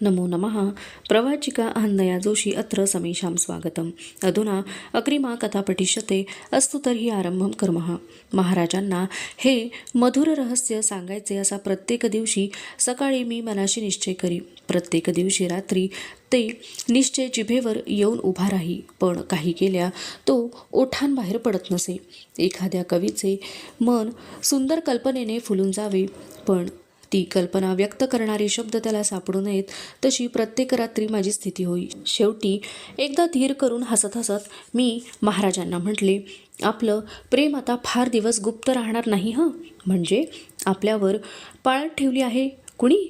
नमो नमः। प्रवाचिका अहन्नया जोशी अत्र समेषां स्वागतम्। अधुना अग्रिमा कथा पठिष्यते। अस्तु तर्हि आरंभं कुर्मः। महाराजांना हे मधुर रहस्य सांगायचे असा प्रत्येक दिवशी सकाळी मी मनाशी निश्चय करी। प्रत्येक दिवशी रात्री ते निश्चय जिभेवर येऊन उभा राही, पण काही केल्या तो ओठांबाहेर पडत नसे। एखाद्या कवीचे मन सुंदर कल्पनेने फुलून जावे, पण ती कल्पना व्यक्त करणारे शब्द त्याला सापडू नयेत, तशी प्रत्येक रात्री माझी स्थिती होई। शेवटी एकदा धीर करून हसत हसत मी महाराजांना म्हटले, आपलं प्रेम आता फार दिवस गुप्त राहणार नाही हं? म्हणजे आपल्यावर पाळत ठेवली आहे कुणी?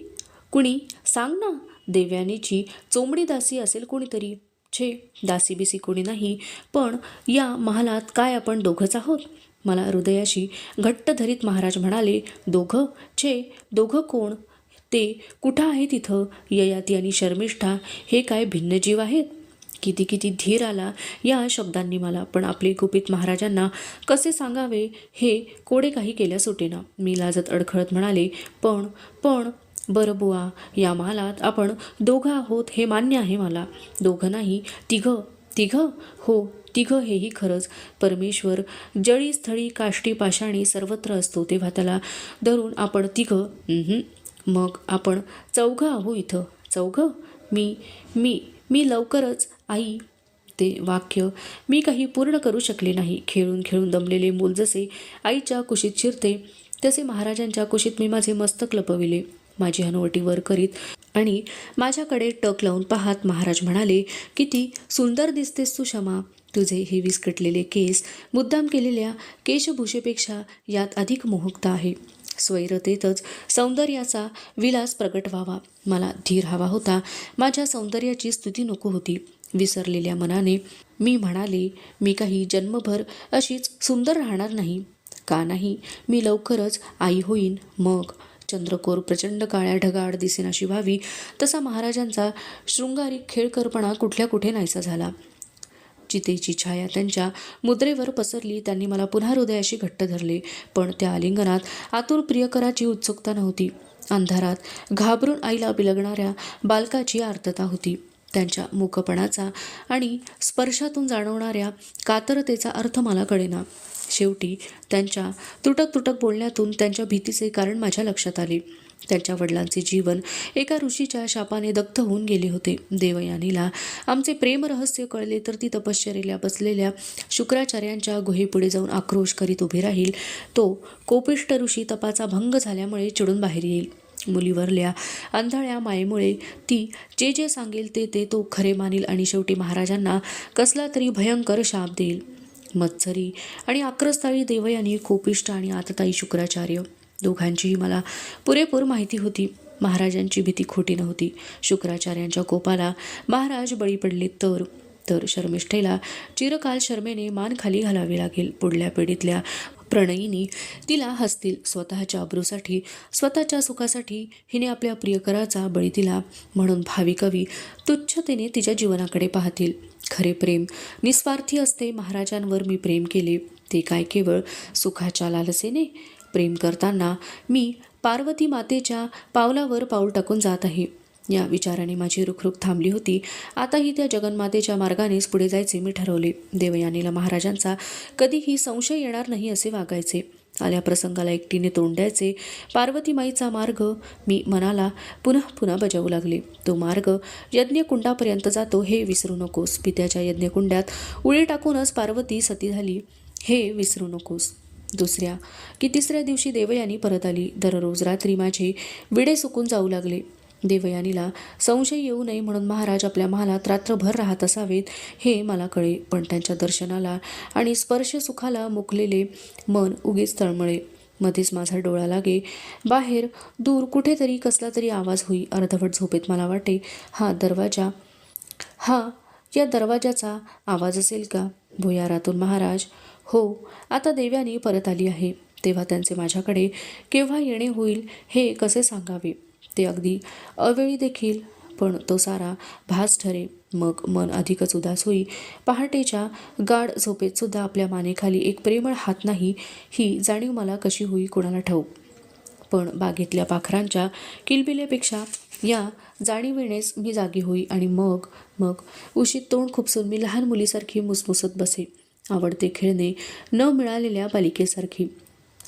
कुणी सांग ना। देवयानीची चोमडी दासी असेल कोणीतरी। छे, दासी बिसी कोणी नाही, पण या महालात काय आपण दोघंच आहोत? मला हृदयाशी घट्ट धरीत महाराज म्हणाले, दोघं? छे, दोघं कोण? ते कुठं आहे तिथं? ययाती आणि शर्मिष्ठा हे काय भिन्न जीव आहेत? किती किती धीर आला या शब्दांनी मला, पण आपले गुपित महाराजांना कसे सांगावे हे कोडे काही केल्या सुटेना। मी लाजत अडखळत म्हणाले, पण बरं बुवा, या महालात आपण दोघं आहोत हे मान्य आहे मला। दोघं नाही, तिघं? तिघं? हो, तिघं हेही खरंच। परमेश्वर जळी स्थळी काष्टी पाषाणी सर्वत्र असतो, तेव्हा त्याला धरून आपण तिघं? मग आपण चौघं आहो इथं। चौघं? मी मी मी लवकरच आई। ते वाक्य मी काही पूर्ण करू शकले नाही। खेळून खेळून दमलेले मूल जसे आईच्या कुशीत शिरते, तसे महाराजांच्या कुशीत मी माझे मस्तक लपविले, माझी हनुवटी वर करीत आणि माझ्याकडे टक लावून पाहत महाराज म्हणाले, किती सुंदर दिसतेस तू शमा। तुझे हे विस्कटलेले केस मुद्दाम केलेल्या केशभूषेपेक्षा यात अधिक मोहकता आहे। स्वैरतेतच सौंदर्याचा विलास प्रगट व्हावा। मला धीर हवा होता, माझ्या सौंदर्याची स्तुती नको होती। विसरलेल्या मनाने मी म्हणाले, मी काही जन्मभर अशीच सुंदर राहणार नाही। का नाही? मी लवकरच आई होईन, मग चंद्रकोर प्रचंड काळ्या ढगाआड दिसेनाशी व्हावी। तसा महाराजांचा शृंगारिक खेळकरपणा कुठल्या कुठे नाहीसा झाला। चितेची छाया त्यांच्या मुद्रेवर पसरली। त्यांनी मला पुन्हा हृदयाशी घट्ट धरले, पण त्या आलिंगनात आतुर प्रियकराची उत्सुकता नव्हती। अंधारात घाबरून आईला बिलगणाऱ्या बालकाची आर्तता होती। त्यांच्या मूकपणाचा आणि स्पर्शातून जाणवणाऱ्या कातरतेचा अर्थ मला कळेना। शेवटी त्यांच्या तुटक तुटक बोलण्यातून त्यांच्या भीतीचे कारण माझ्या लक्षात आले। त्यांच्या वडिलांचे जीवन एका ऋषीच्या शापाने दग्ध होऊन गेले होते। देवयानीला आमचे प्रेम रहस्य कळले तर ती तपश्चर्येला बसलेल्या शुक्राचार्यांच्या गुहेपुढे जाऊन आक्रोश करीत उभी राहील। तो कोपिष्ट ऋषी तपाचा भंग झाल्यामुळे चिडून बाहेर येईल। मुलीवरल्या आंधळ्या मायेमुळे ती जे जे सांगेल ते तो खरे मानील आणि शेवटी महाराजांना कसला तरी भयंकर शाप देईल। मत्सरी आणि आक्रस्ताळी देवयानी, कोपिष्ट आणि आतताई शुक्राचार्य, दोघांचीही मला पुरेपूर माहिती होती। महाराजांची भीती खोटी नव्हती। शुक्राचार्यांच्या कोपाला महाराज बळी पडले तर शर्मिष्ठेला चिरकाल शर्मेने मान खाली घालावी लागेल। पुढल्या पिढीतल्या प्रणयिनी तिला हसतील। स्वतःच्या अब्रूसाठी, स्वतःच्या सुखासाठी हिने आपल्या प्रियकराचा बळी दिला, म्हणून भावी कवी तुच्छतेने तिच्या जीवनाकडे पाहतील। खरे प्रेम निस्वार्थी असते। महाराजांवर मी प्रेम केले, ते काय केवळ सुखाच्या लालसेने? प्रेम करताना मी पार्वती मातेच्या पावलावर पाऊल टाकून जात आहे, या विचाराने माझी रुखरुख थांबली होती। आताही त्या जगन्मातेच्या मार्गानेच पुढे जायचे मी ठरवले। देवयानीला महाराजांचा कधीही संशय येणार नाही असे वागायचे। आल्या प्रसंगाला एकटीने तोंड द्यायचे। पार्वतीमाईचा मार्ग मी मनाला पुन्हा पुन्हा बजावू लागले। तो मार्ग यज्ञकुंडापर्यंत जातो हे विसरू नकोस। पित्याच्या यज्ञकुंडात उडी टाकूनच पार्वती सती झाली हे विसरू नकोस। दुसऱ्या की तिसऱ्या दिवशी देवयानी परत आली। दररोज रात्री माझे विडे सुकून जाऊ लागले। देवयानीला संशय येऊ नये म्हणून महाराज आपल्या महालात रात्रभर राहत असावेत हे मला कळे, पण त्यांच्या दर्शनाला आणि स्पर्श सुखाला मुकलेले मन उगीच तळमळे। मध्येच माझा डोळा लागे, बाहेर दूर कुठेतरी कसला तरी आवाज होई। अर्धवट झोपेत मला वाटे, या दरवाजाचा आवाज असेल का? भुयारातून महाराज, हो, आता देवयानी परत आली आहे। तेव्हा त्यांचे माझ्याकडे केव्हा येणे होईल हे कसे सांगावे? ते अगदी अवेळी देखील, पण तो सारा भास ठरे। मग मन अधिकच उदास होई। पहाटेच्या गाढ झोपेत सुद्धा आपल्या मानेखाली एक प्रेमळ हात नाही ही जाणीव मला कशी होई कोणाला ठाऊक। पण बागेतल्या पाखरांच्या किलबिलेपेक्षा या जाणीवेनेच मी जागी होई आणि मग मग उशीत तोंड खुपसून मी लहान मुलीसारखी मुसमुसत बसे, आवडते खेळणे न मिळालेल्या बालिकेसारखी.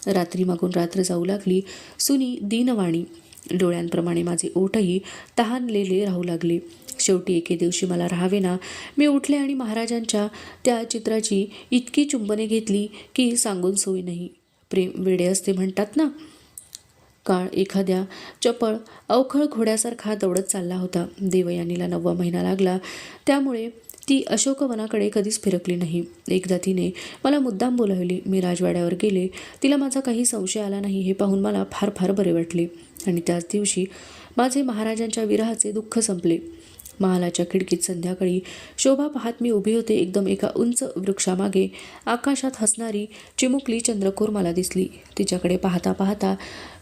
रात्री मागून रात्र जाऊ लागली. सुनी दीनवाणी. डोळ्यांप्रमाणे माझे ओठही तहानलेले राहू लागले. शेवटी एके दिवशी मला राहावेना. मी उठले आणि महाराजांच्या त्या चित्राची इतकी चुंबने घेतली की सांगून सोय नाही. प्रेम वेडे असते म्हणतात ना. काळ एखाद्या चपळ अवखळ घोड्यासारखा दौडत चालला होता. देवयानीला 9वा महिना लागला, त्यामुळे ती अशोकवनाकडे कधीच फिरकली नाही. एकदा तिने मला मुद्दाम बोलावली. मी राजवाड्यावर गेले. तिला माझा काही संशय आला नाही हे पाहून मला फार फार बरे वाटले आणि त्याच दिवशी माझे महाराजांच्या विरहाचे दुःख संपले. महालाच्या खिडकीत संध्याकाळी शोभा पाहत मी उभी होते. एकदम एका उंच वृक्षामागे आकाशात हसणारी चिमुकली चंद्रकोर मला दिसली. तिच्याकडे पाहता पाहता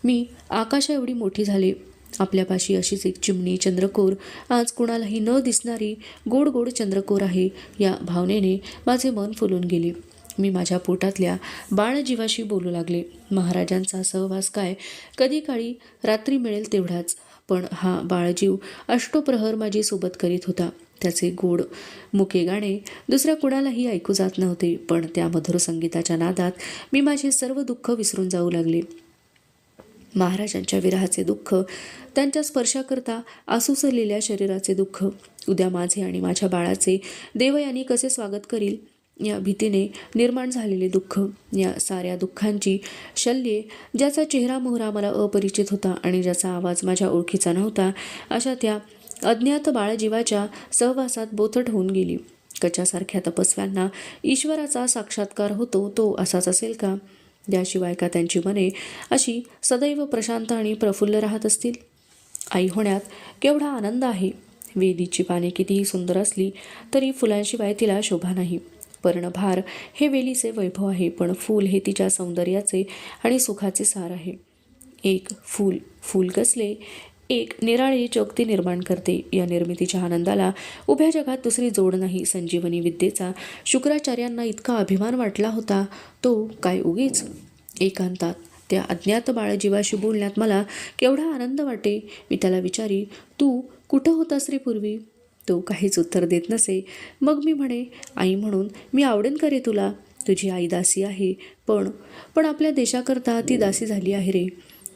मी आकाशा एवढी मोठी झाले. आपल्यापाशी अशीच एक चिमणी चंद्रकोर, आज कुणालाही न दिसणारी गोड गोड चंद्रकोर आहे, या भावनेने माझे मन फुलून गेले. मी माझ्या पोटातल्या बाळजीवाशी बोलू लागले. महाराजांचा सहवास काय, कधी काळी रात्री मिळेल तेवढाच, पण हा बाळजीव अष्टोप्रहर माझी सोबत करीत होता. त्याचे गोड मुके गाणे दुसऱ्या कुणालाही ऐकू जात नव्हते, पण त्या मधुर संगीताच्या नादात मी माझे सर्व दुःख विसरून जाऊ लागले. महाराजांच्या विरहाचे दुःख, त्यांच्या स्पर्शाकरता आसुसलेल्या शरीराचे दुःख, उद्या माझे आणि माझ्या बाळाचे देवयानी कसे स्वागत करील या भीतीने निर्माण झालेले दुःख, या साऱ्या दुःखांची शल्ये, ज्याचा चेहरा मोहरा मला अपरिचित होता आणि ज्याचा आवाज माझ्या ओळखीचा नव्हता, अशा त्या अज्ञात बाळजीवाच्या सहवासात बोथट होऊन गेली. कच्यासारख्या तपस्व्यांना ईश्वराचा साक्षात्कार होतो तो असाच असेल का? त्याशिवाय का त्यांची मने अशी सदैव प्रशांत आणि प्रफुल्ल राहत असतील? आई होण्यात केवढा आनंद आहे. वेलीची पाने कितीही सुंदर असली तरी फुलांशिवाय तिला शोभा नाही. पर्णभार हे वेलीचे वैभव आहे, पण फूल हे तिच्या सौंदर्याचे आणि सुखाचे सार आहे. एक फूल कसले, एक निराळे जग ते निर्माण करते. या निर्मितीच्या आनंदाला उभ्या जगात दुसरी जोड नाही. संजीवनी विद्येचा शुक्राचार्यांना इतका अभिमान वाटला होता, तो काय उगीच? एकांतात त्या अज्ञात बाळजीवाशी बोलण्यात मला केवढा आनंद वाटे. मी त्याला विचारी, तू कुठं होतास रे पूर्वी? तो काहीच उत्तर देत नसे. मग मी म्हणे, आई म्हणून मी आवडेन का रे तुला? तुझी आई दासी आहे, पण आपल्या देशाकरता ती दासी झाली आहे रे.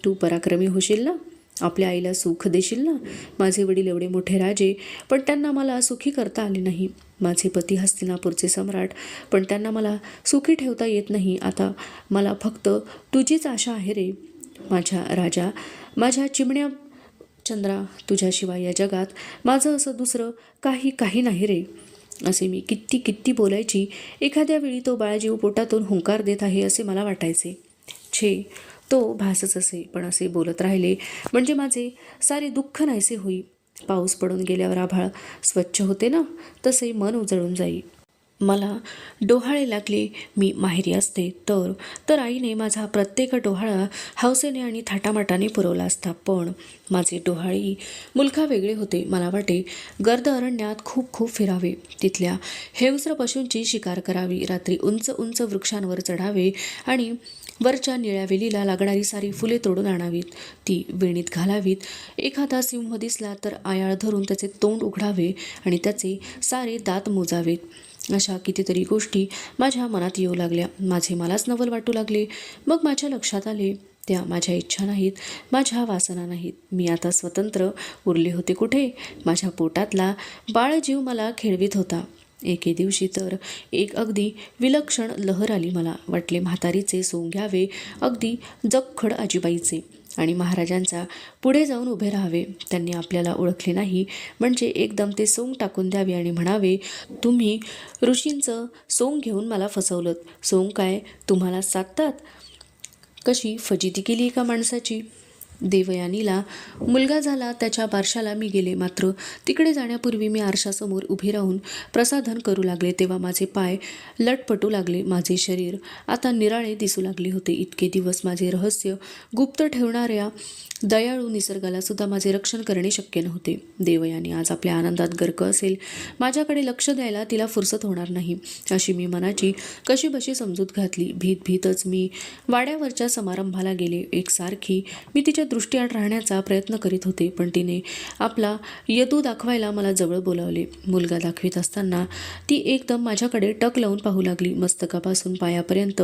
तू पराक्रमी होशील ना? आपल्या आईला सुख देशील ना? माझे वडील एवढे मोठे राजे, पण त्यांना मला सुखी करता आले नाही. माझे पती हस्तिनापूरचे सम्राट, पण त्यांना मला सुखी ठेवता येत नाही. आता मला फक्त तुझीच आशा आहे रे माझ्या राजा, माझ्या चिमण्या चंद्रा. तुझ्याशिवाय या जगात माझं असं दुसरं काही नाही रे. असे मी किती बोलायची. एखाद्या वेळी तो बाळजीव पोटातून हुंकार देत आहे असे मला वाटायचे. छे, तो भासच असे, पण असे बोलत राहिले म्हणजे माझे सारे दुःख नाहीसे होई. पाऊस पडून गेल्यावर आभाळ स्वच्छ होते ना, तसे मन उजळून जाई. मला डोहाळे लागले. मी माहेरी असते तर आईने माझा प्रत्येक डोहाळा हौसेने आणि थाटामाटाने पुरवला असता, पण माझे डोहाळी मुलखा वेगळे होते. मला वाटे गर्द अरण्यात खूप फिरावे, तिथल्या हेवस्र पशूंची शिकार करावी, रात्री उंच वृक्षांवर चढावे आणि वरच्या निळ्या वेलीला लागणारी सारी फुले तोडून आणावीत, ती वेणीत घालावीत. एखादा सिंह दिसला तर आयाळ धरून त्याचे तोंड उघडावे आणि त्याचे सारे दात मोजावेत. अशा कितीतरी गोष्टी माझ्या मनात येऊ लागल्या. माझे मलाच नवल वाटू लागले. मग माझ्या लक्षात आले, त्या माझ्या इच्छा नाहीत, माझ्या वासना नाहीत. मी आता स्वतंत्र उरले होते कुठे? माझ्या पोटातला बाळजीव मला खेळवीत होता. एके दिवशी तर एक अगदी विलक्षण लहर आली. मला वाटले म्हातारीचे सोंग घ्यावे, अगदी जगखड आजीबाईचे, आणि महाराजांचा पुढे जाऊन उभे राहावे. त्यांनी आपल्याला ओळखले नाही म्हणजे एकदम ते सोंग टाकून द्यावे आणि म्हणावे, तुम्ही ऋषींचं सोंग घेऊन मला फसवलं. सोंग काय तुम्हाला साधतात? कशी फजिती केली एका माणसाची. देवयानीला मुलगा झाला, त्याच्या बारशाला मी गेले. मात्र तिकडे जाण्यापूर्वी मी आरशासमोर उभी राहून प्रसाधन करू लागले, तेव्हा माझे पाय लटपटू लागले. माझे शरीर आता निराळे दिसू लागले होते. इतके दिवस माझे रहस्य गुप्त ठेवणाऱ्या दयाळू निसर्गाला सुद्धा माझे रक्षण करणे शक्य नव्हते. देवयानी आज आपल्या आनंदात गर्क असेल, माझ्याकडे लक्ष द्यायला तिला फुरसत होणार नाही, अशी मी मनाची कशीबशी समजूत घातली. भीतच मी वाड्यावरच्या समारंभाला गेले. एकसारखी मी तिच्या दृष्टीआड राहण्याचा प्रयत्न करीत होते, पण तिने आपला यदू दाखवायला मला जवळ बोलावले. मुलगा दाखवित असताना ती एकदम माझ्याकडे टक लावून पाहू लागली. मस्तकापासून पायापर्यंत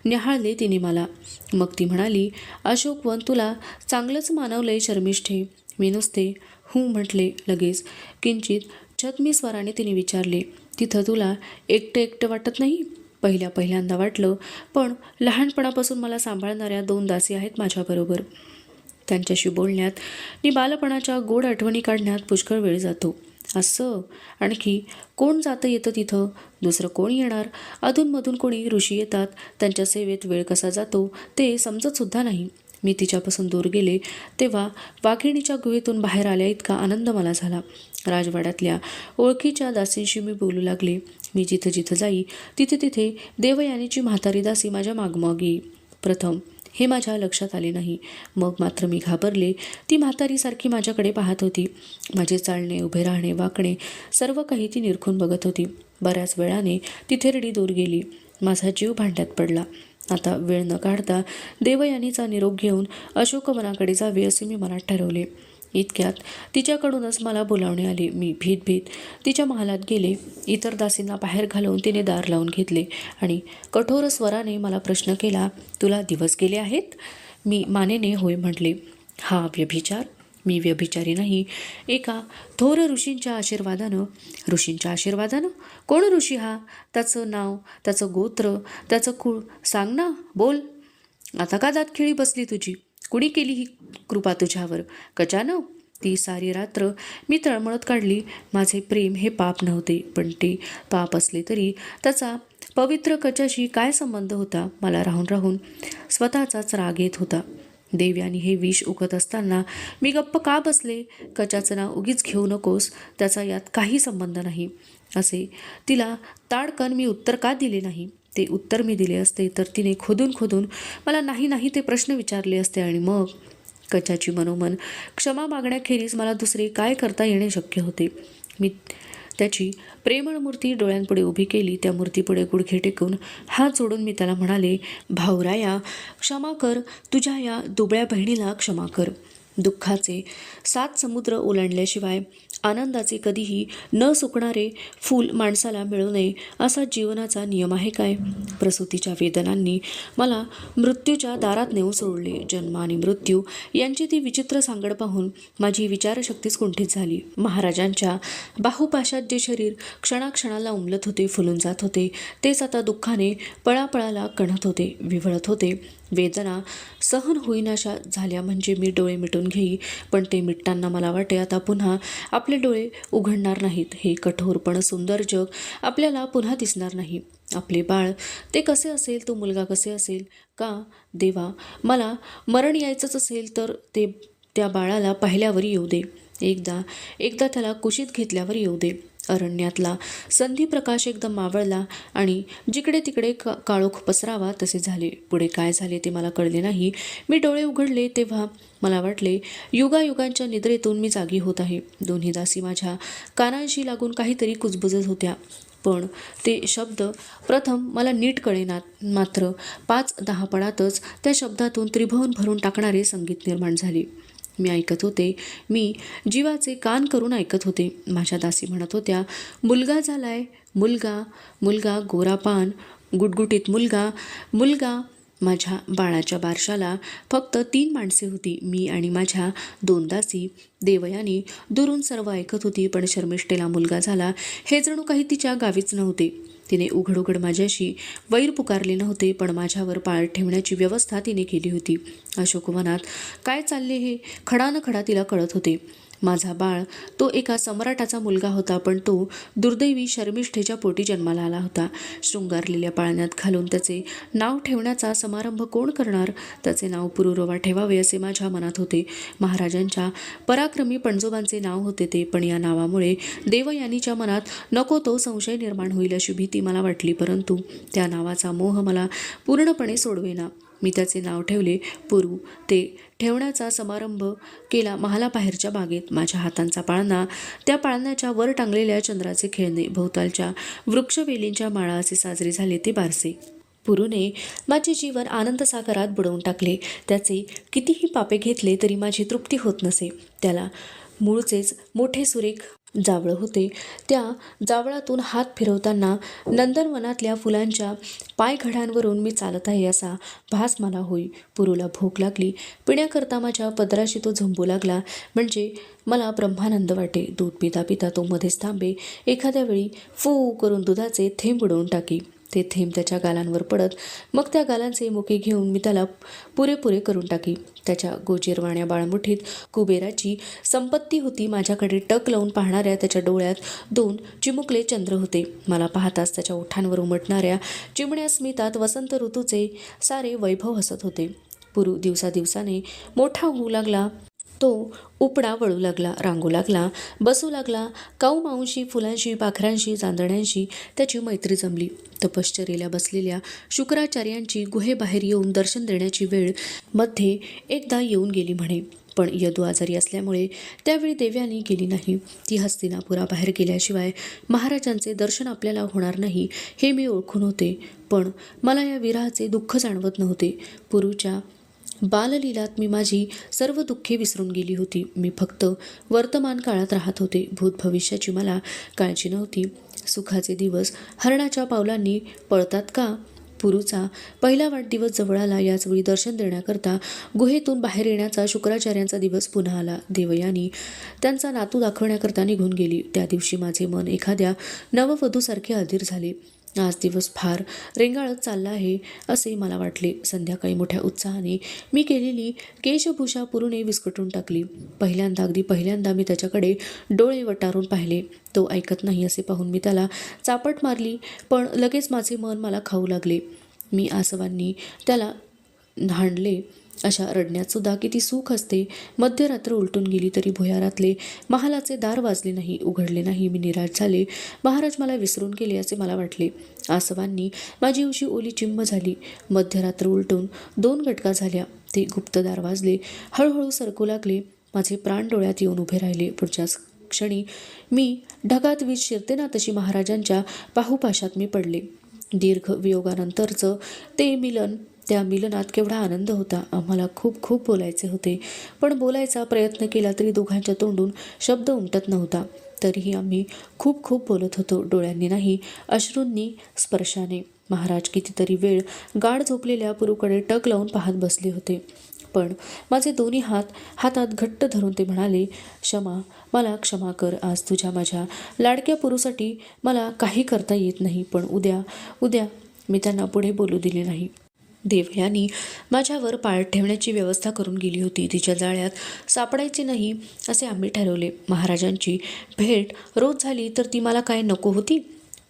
न्याहाळले तिने मला. मग ती म्हणाली, अशोकवन, तुला चांगलंच मानवलंय शर्मिष्ठे. मी नुसते हूं म्हटले. लगेच किंचित छद्मी स्वराने तिने विचारले, तिथं तुला एकटं एकटं वाटत नाही? पहिल्यांदा वाटलं, पण लहानपणापासून मला सांभाळणाऱ्या 2 दासी आहेत माझ्याबरोबर. त्यांच्याशी बोलण्यात आणि बालपणाच्या गोड आठवणी काढण्यात पुष्कळ वेळ जातो. असं आणखी कोण जातं येतं तिथं? दुसरं कोण येणार? अधूनमधून कोणी ऋषी येतात. त्यांच्या सेवेत वेळ कसा जातो ते समजतसुद्धा नाही. मी तिच्यापासून दूर गेले तेव्हा वाघिणीच्या गुहेतून बाहेर आल्या इतका आनंद मला झाला. राजवाड्यातल्या ओळखीच्या दासींशी मी बोलू लागले. मी जिथं जिथं जाई तिथे तिथे देवयानीची म्हातारी दासी माझ्या मागमाग येई. प्रथम हे माझ्या लक्षात आले नाही. मग मात्र मी घाबरले. ती म्हातारीसारखी माझ्याकडे पाहत होती. माझे चालणे, उभे राहणे, वाकणे सर्व काही ती निरखून बघत होती. बऱ्याच वेळाने ती थेरडी दूर गेली. माझा जीव भांड्यात पडला. आता वेळ न काढता देवयानीचा निरोप घेऊन अशोकवनाकडे जावे असे मी मनात ठरवले. इतक्यात तिच्याकडूनच मला बोलावणे आले. मी भीत तिच्या महालात गेले. इतर दासींना बाहेर घालवून तिने दार लावून घेतले आणि कठोर स्वराने मला प्रश्न केला, तुला दिवस गेले आहेत? मी मानेने होय म्हटले. हा व्यभिचार? मी व्यभिचारी नाही. एका थोर ऋषींच्या आशीर्वादानं? कोण ऋषी हा? त्याचं नाव, त्याचं गोत्र, त्याचं कुळ सांग ना, बोल. आता का दातखिळी बसली तुझी? कुणी केली ही कृपा तुझ्यावर? कचानं? ती सारी रात्र मी तळमळत काढली. माझे प्रेम हे पाप नव्हते, पण ते पाप असले तरी त्याचा पवित्र कचाशी काय संबंध होता? मला राहून राहून स्वतःचाच राग येत होता. देवयानी हे विष उकत असताना मी गप्प का बसले? कचाचं नाव उगीच घेऊ नकोस, त्याचा यात काही संबंध नाही असे तिला ताडकन मी उत्तर का दिले नाही? ते उत्तर मी दिले असते तर तिने खोदून मला नाही ते प्रश्न विचारले असते आणि मग कचाची मनोमन क्षमा मागण्याखेरीज मला दुसरे काय करता येणे शक्य होते? मी त्याची प्रेमळ मूर्ती डोळ्यांपुढे उभी केली. त्या मूर्तीपुढे गुडघे टेकून हात जोडून मी त्याला म्हणाले, भाऊराया, क्षमा कर. तुझ्या या दुबळ्या बहिणीला क्षमा कर. दुःखाचे 7 समुद्र ओलांडल्याशिवाय आनंदाचे कधीही न सुकणारे फूल माणसाला मिळू नये असा जीवनाचा नियम आहे काय? प्रसूतीच्या वेदनांनी मला मृत्यूच्या दारात नेऊन सोडले. जन्म आणि मृत्यू यांची ती विचित्र सांगड पाहून माझी विचारशक्तीच कुंठित झाली. महाराजांच्या बाहुपाशात जे शरीर क्षणाक्षणाला उमलत होते, फुलून जात होते, तेच आता दुःखाने पळापळाला कणत होते, विव्हळत होते. वेदना सहन होईनाशा झाल्या म्हणजे मी डोळे मिटून घेई, पण ते मिटताना मला वाटे आता पुन्हा आपले डोळे उघडणार नाहीत. हे कठोर पण सुंदर जग आपल्याला पुन्हा दिसणार नाही. आपले बाळ ते कसे असेल, तो मुलगा कसे असेल? का देवा, मला मरण यायचंच असेल तर ते त्या बाळाला पाहिल्यावर येऊ दे. एकदा त्याला कुशीत घेतल्यावर येऊ दे. अरण्यातला संधी प्रकाश एकदम मावळला आणि जिकडे तिकडे काळोख पसरावा तसे झाले. पुढे काय झाले ते मला कळले नाही. मी डोळे उघडले तेव्हा मला वाटले युगायुगांच्या निद्रेतून मी जागी होत आहे. दोन्ही दासी माझ्या कानांशी लागून काहीतरी कुजबुजत होत्या, पण ते शब्द प्रथम मला नीट कळेनात. मात्र 5-10 पळातच त्या शब्दातून त्रिभुवन भरून टाकणारे संगीत निर्माण झाले. मी ऐकत होते. मी जीवाचे कान करून ऐकत होते. माझ्या दासी म्हणत होत्या, मुलगा झालाय, मुलगा, गोरापान, गुटगुटीत मुलगा. माझ्या बाळाच्या बारशाला फक्त 3 माणसे होती, मी आणि माझ्या 2 दासी. देवयानी दुरून सर्व ऐकत होती, पण शर्मिष्ठेला मुलगा झाला हे जणू काही तिच्या गावीच नव्हते. तिने उघड वैर वैर पुकारले नव्हते, पण माझ्यावर पाळ ठेवण्याची व्यवस्था तिने केली होती. अशोकवनात काय चालले हे खडानखडा तिला कळत होते. माझा बाळ तो एका सम्राटाचा मुलगा होता, पण तो दुर्दैवी शर्मिष्ठेच्या पोटी जन्माला आला होता. शृंगारलेल्या पाळण्यात घालून त्याचे नाव ठेवण्याचा समारंभ कोण करणार? त्याचे नाव पुरुरवा ठेवावे असे माझ्या मनात होते. महाराजांच्या पराक्रमी पणजोबांचे नाव होते ते, पण या नावामुळे देवयानीच्या मनात नको तो संशय निर्माण होईल अशी भीती मला वाटली. परंतु त्या नावाचा मोह मला पूर्णपणे सोडवेना. मी त्याचे नाव ठेवले पुरू. ते ठेवण्याचा समारंभ केला महालाबाहेरच्या बागेत. माझ्या हातांचा पाळणा, त्या पाळण्याच्या वर टांगलेल्या चंद्राचे खेळणे, भोवतालच्या वृक्षवेलींच्या माळा असे साजरे झाले ते बारसे. पुरूने माझे जीवन आनंदसागरात बुडवून टाकले. त्याचे कितीही पापे घेतले तरी माझी तृप्ती होत नसे. त्याला मूळचेच मोठे सुरेख जावळ होते. त्या जावळातून हात फिरवताना नंदनवनातल्या फुलांच्या पायघड्यांवरून मी चालत आहे असा भास मला होई. पुरूला भूक लागली. पिण्याकरता माझ्या पदराशी तो झंबू लागला. म्हणजे मला ब्रह्मानंद वाटे. दूध पिता पिता तो मध्येच थांबे. एखाद्या वेळी फू करून दुधाचे थेंब उडवून टाकी. ते थेंब त्याच्या गालांवर पडत. मग त्या गालांचे मुके घेऊन मी त्याला पुरेपुरे करून टाकी. त्याच्या गोजीरवाण्या बाळमुठीत कुबेराची संपत्ती होती. माझ्याकडे टक लावून पाहणाऱ्या त्याच्या डोळ्यात 2 चिमुकले चंद्र होते. मला पाहताच त्याच्या ओठांवर उमटणाऱ्या चिमण्या स्मितात वसंत ऋतूचे सारे वैभव हसत होते. पुरू दिवसादिवसाने मोठा होऊ लागला. तो उपडा वळू लागला, रांगू लागला, बसू लागला. काऊमाऊंशी, फुलांशी, पाखरांशी, चांदण्यांशी त्याची मैत्री जमली. तपश्चर्येला बसलेल्या शुक्राचार्यांची गुहेबाहेर येऊन दर्शन देण्याची वेळ मध्ये एकदा येऊन गेली म्हणे. पण यदू आजारी असल्यामुळे त्यावेळी देव्यानी गेली नाही. ती हस्तिनापुराबाहेर गेल्याशिवाय महाराजांचे दर्शन आपल्याला होणार नाही हे मी ओळखून होते. पण मला या विरहाचे दुःख जाणवत नव्हते. पुरूच्या बाललीलात मी माझी सर्व दुःखे विसरून गेली होती. मी फक्त वर्तमान काळात राहत होते. भूत भविष्याची मला काळजी नव्हती. सुखाचे दिवस हरणाच्या पावलांनी पळतात का? पुरूचा पहिला वाढदिवस जवळ आला. याचवेळी दर्शन देण्याकरता गुहेतून बाहेर येण्याचा शुक्राचार्यांचा दिवस पुन्हा आला. देवयानी त्यांचा नातू दाखवण्याकरता निघून गेली. त्या दिवशी माझे मन एखाद्या नववधूसारखे अधीर झाले. आज दिवस फार रेंगाळत चालला आहे असे मला वाटले. संध्याकाळी मोठ्या उत्साहाने मी केलेली केशभूषा पुरूने विस्कटून टाकली. अगदी पहिल्यांदा मी त्याच्याकडे डोळे वटारून पाहिले. तो ऐकत नाही असे पाहून मी त्याला चापट मारली. पण लगेच माझे मन मला खाऊ लागले. मी आसवांनी त्याला हाणले. अशा रडण्यात सुद्धा किती सुख असते. मध्यरात्र उलटून गेली तरी भुयारातले महालाचे दार वाजले नाही, उघडले नाही. मी निराश झाले. महाराज मला विसरून गेले असे मला वाटले. आसवांनी माझी उशी ओली चिंब झाली. मध्यरात्र उलटून 2 घटका झाल्या. ते गुप्तदार वाजले. हळूहळू सरकू लागले. माझे प्राण डोळ्यात येऊन उभे राहिले. पुढच्याच क्षणी मी ढगात वीज शिरते ना तशी महाराजांच्या बाहुपाशात मी पडले. दीर्घ वियोगानंतरचं ते मिलन, त्या मिलनात केवढा आनंद होता. आम्हाला खूप खूप बोलायचे होते. पण बोलायचा प्रयत्न केला तरी दोघांच्या तोंडून शब्द उमटत नव्हता. तरीही आम्ही खूप खूप बोलत होतो. डोळ्यांनी नाही, अश्रूंनी, स्पर्शाने. महाराज कितीतरी वेळ गाढ झोपलेल्या पुरूकडे टक लावून पाहत बसले होते. पण माझे दोन्ही हात हातात घट्ट धरून ते म्हणाले, क्षमा, मला क्षमा कर. आज तुझ्या माझ्या लाडक्या पुरूसाठी मला काही करता येत नाही. पण उद्या मी त्यांना पुढे बोलू दिले नाही. देवयानी माझ्यावर पाळत ठेवण्याची व्यवस्था करून गेली होती. तिच्या जाळ्यात सापडायचे नाही असे आम्ही ठरवले. महाराजांची भेट रोज झाली तर ती मला काय नको होती?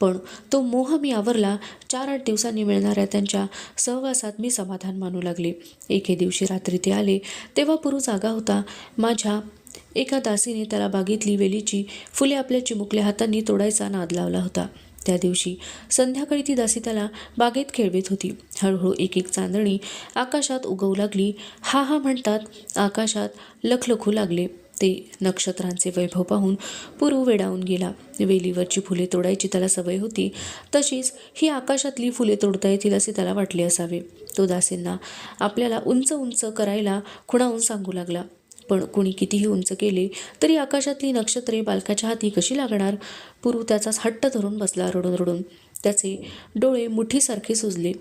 पण तो मोह मी आवरला. 4-8 दिवसांनी मिळणाऱ्या त्यांच्या सहवासात मी समाधान मानू लागले. एके दिवशी रात्री ते आले तेव्हा पुरू जागा होता. माझ्या एका दासीने त्याला बागेतली वेलीची फुले आपल्या चिमुकल्या हातांनी तोडायचा नाद लावला होता. त्या दिवशी संध्याकाळी ती दासी त्याला बागेत खेळवीत होती. हळूहळू एक एक चांदणी आकाशात उगवू लागली. हा हा म्हणतात आकाशात लखलखू लागले. ते नक्षत्रांचे वैभव पाहून पुरू वेडावून गेला. वेलीवरची फुले तोडायची त्याला सवय होती. तशीच ही आकाशातली फुले तोडता येतील असे त्याला वाटले असावे. तो दासींना आपल्याला उंच उंच करायला खुणावून सांगू लागला. पण कुणी कितीही उंच केले तरी आकाशातली नक्षत्रे बालकाच्या हाती कशी लागणार? पुरू त्याचाच हट्ट धरून बसला रडून रडून. त्याचे डोळे मुठीसारखे सुजले.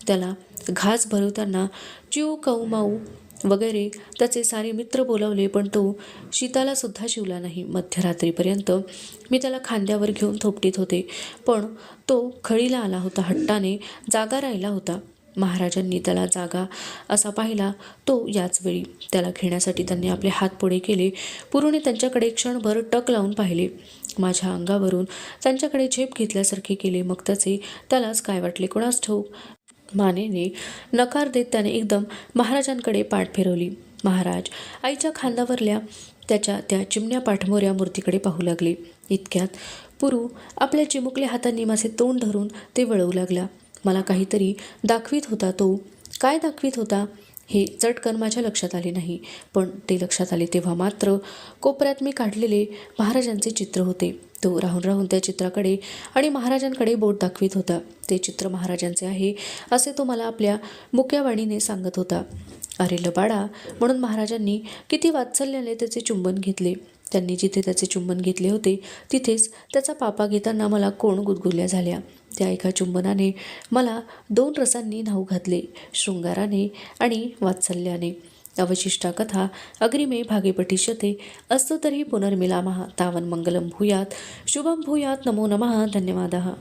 त्याला घास भरवताना चिऊ, काऊ, माऊ वगैरे त्याचे सारे मित्र बोलावले. पण तो शीताला सुद्धा शिवला नाही. मध्यरात्रीपर्यंत मी त्याला खांद्यावर घेऊन थोपटीत होते. पण तो खळीला आला होता. हट्टाने जागा राहिला होता. महाराजांनी त्याला जागा असा पाहिला तो याच वेळी. त्याला घेण्यासाठी त्यांनी आपले हात पुढे केले. पुरूने त्यांच्याकडे क्षणभर टक लावून पाहिले. माझ्या अंगावरून त्यांच्याकडे झेप घेतल्यासारखे केले. मग त्यालाच काय वाटले कोणास ठाऊक. मानेने नकार देत त्याने एकदम महाराजांकडे पाठ फिरवली. महाराज आईच्या खांद्यावरल्या त्याच्या त्या चिमण्या पाठमोऱ्या मूर्तीकडे पाहू लागले. इतक्यात पुरू आपल्या चिमुकल्या हातांनी माझे तोंड धरून ते वळवू लागला. मला काहीतरी दाखवीत होता. तो काय दाखवीत होता? हे चटकन माझ्या लक्षात आले नाही, पण ते लक्षात आले तेव्हा मात्र कोपऱ्यात मी काढलेले महाराजांचे चित्र होते. तो राहून राहून त्या चित्राकडे आणि महाराजांकडे बोट दाखवित होता. ते चित्र महाराजांचे आहे असे तो मला आपल्या मुक्या वाणीने सांगत होता. अरे लबाडा, म्हणून महाराजांनी किती वात्सल्याने त्याचे चुंबन घेतले. त्यांनी जिथे त्याचे चुंबन घेतले होते तिथेच त्याचा पापा घेताना मला कोण गुदगुल्या झाल्या. त्या एका चुंबनाने मला 2 रसांनी न्हाऊ घातले, शृंगाराने आणि वात्सल्याने. अवशिष्टा कथा अग्रिमे भागे पठिष्यते. अस्तु तर्हि पुनर्मिलामः. तावन् मङ्गलं भूयात्, शुभं भूयात्. नमो नमः. धन्यवादः.